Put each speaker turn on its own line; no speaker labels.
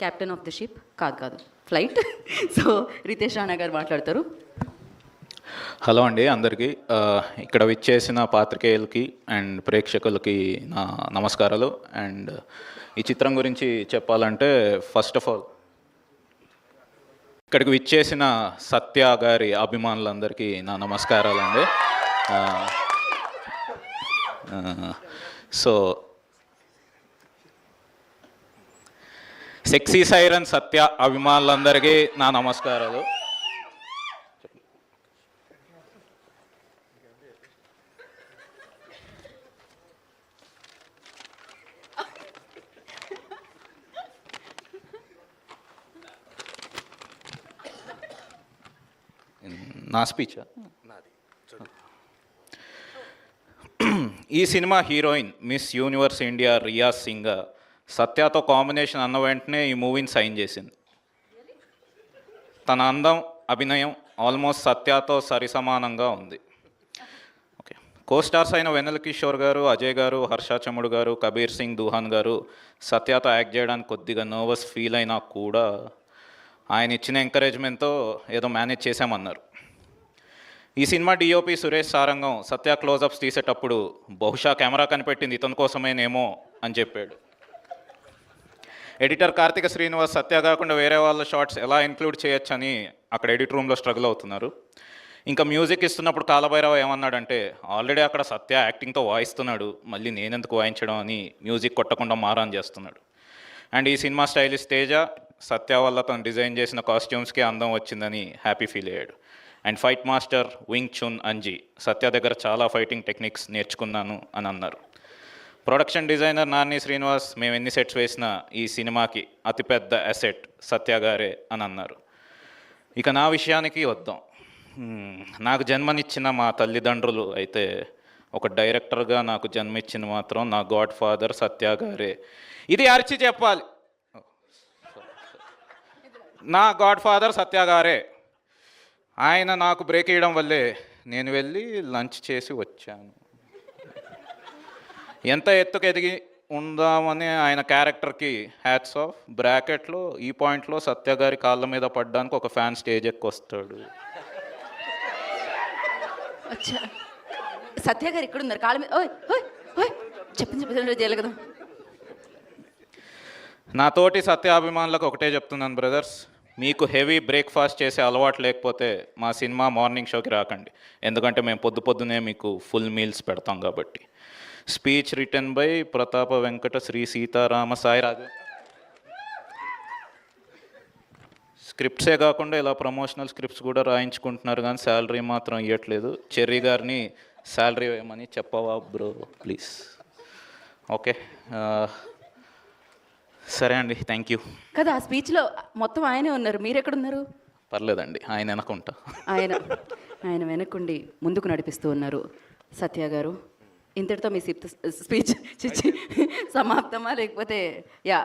Captain of the ship కాదు flight. So Riteish Rana గారు మాట్లాడతారు.
హలో అండి అందరికీ. ఇక్కడ విచ్చేసిన పాత్రికేయులకి అండ్ ప్రేక్షకులకి నా నమస్కారాలు. అండ్ ఈ చిత్రం గురించి చెప్పాలంటే ఫస్ట్ ఆఫ్ ఆల్ ఇక్కడికి విచ్చేసిన సత్య గారి అభిమానులందరికీ నా నమస్కారాలండి. సో సెక్సీ సైరన్ సత్య అభిమానులందరికీ నా నమస్కారాలు. నా స్పీచ్ ఈ cinema heroine miss universe India Riya Singh సత్యతో కాంబినేషన్ అన్న వెంటనే ఈ మూవీని సైన్ చేసింది. తన అందం అభినయం ఆల్మోస్ట్ సత్యతో సరిసమానంగా ఉంది. ఓకే, కోస్టార్స్ అయిన వెన్నెల కిషోర్ గారు, అజయ్ గారు, హర్ష చముడు గారు, కబీర్ సింగ్ దుహాన్ గారు సత్యతో యాక్ట్ చేయడానికి కొద్దిగా నర్వస్ ఫీల్ అయినా కూడా ఆయన ఇచ్చిన ఎంకరేజ్మెంట్తో ఏదో మేనేజ్ చేశామన్నారు. ఈ సినిమా డిఓపి సురేష్ సారంగం సత్య క్లోజప్స్ తీసేటప్పుడు బహుశా కెమెరా కనిపెట్టింది ఇతని కోసమేనేమో అని చెప్పాడు. ఎడిటర్ కార్తిక శ్రీనివాస్ సత్య కాకుండా వేరే వాళ్ళ షార్ట్స్ ఎలా ఇంక్లూడ్ చేయొచ్చని అక్కడ ఎడిట్ రూమ్లో స్ట్రగుల్ అవుతున్నారు. ఇంకా మ్యూజిక్ ఇస్తున్నప్పుడు కాలభైరవ ఏమన్నాడంటే, ఆల్రెడీ అక్కడ సత్య యాక్టింగ్తో వాయిస్తున్నాడు, మళ్ళీ నేనెందుకు వాయించడం అని మ్యూజిక్ కొట్టకుండా మారాన్ చేస్తున్నాడు. అండ్ ఈ సినిమా స్టైలిష్ తేజ సత్య వల్ల తను డిజైన్ చేసిన కాస్ట్యూమ్స్కి అందం వచ్చిందని హ్యాపీ ఫీల్ అయ్యాడు. And fight master Wing Chun Anji Satya దగ్గర చాలా ఫైటింగ్ టెక్నిక్స్ నేర్చుకున్నాను అని అన్నారు. ప్రొడక్షన్ డిజైనర్ నాని శ్రీనివాస్ మేము ఎన్ని సెట్స్ వేసినా ఈ సినిమాకి అతిపెద్ద అసెట్ సత్య గారే అని అన్నారు. ఇక నా విషయానికి వద్దాం. నాకు జన్మనిచ్చిన మా తల్లిదండ్రులు అయితే ఒక డైరెక్టర్గా నాకు జన్మిచ్చిన మాత్రం నా గాడ్ ఫాదర్ సత్య గారే. ఇది అరిచి చెప్పాలి, నా గాడ్ ఫాదర్ సత్య గారే. ఆయన నాకు బ్రేక్ ఇవ్వడం వల్లే నేను వెళ్ళి లంచ్ చేసి వచ్చాను. ఎంత ఎత్తుకు ఎదిగి ఉందామని ఆయన క్యారెక్టర్కి హ్యాట్స్ ఆఫ్. బ్రాకెట్లో ఈ పాయింట్లో సత్య గారి కాళ్ళ మీద పడ్డానికి ఒక ఫ్యాన్ స్టేజ్ ఎక్కొస్తాడు.
సత్య గారు ఇక్కడ ఉన్నారు కాళ్ళ మీద. చెప్పింది చేయాలి కదా.
నా తోటి సత్య అభిమానులకు ఒకటే చెప్తున్నాను బ్రదర్స్, మీకు హెవీ బ్రేక్ఫాస్ట్ చేసే అలవాటు లేకపోతే మా సినిమా మార్నింగ్ షోకి రాకండి, ఎందుకంటే మేము పొద్దునే మీకు ఫుల్ మీల్స్ పెడతాం కాబట్టి. స్పీచ్ రిటర్న్ బై ప్రతాప వెంకట శ్రీ సీతారామ సాయిరాజు. స్క్రిప్ట్సే కాకుండా ఇలా ప్రమోషనల్ స్క్రిప్ట్స్ కూడా రాయించుకుంటున్నారు కానీ శాలరీ మాత్రం ఇవ్వట్లేదు. చెర్రీ గారిని శాలరీ వేయమని చెప్పవా బ్రో ప్లీజ్. ఓకే సరే అండి, థ్యాంక్ యూ.
కదా ఆ స్పీచ్లో మొత్తం ఆయనే ఉన్నారు, మీరు ఎక్కడున్నారు?
పర్లేదండి, ఆయన వెనకుంటా.
ఆయన వెనకుండి ముందుకు నడిపిస్తూ ఉన్నారు. సత్య గారు ఇంతటితో మీ స్పీచ్ సమాప్తమా లేకపోతే యా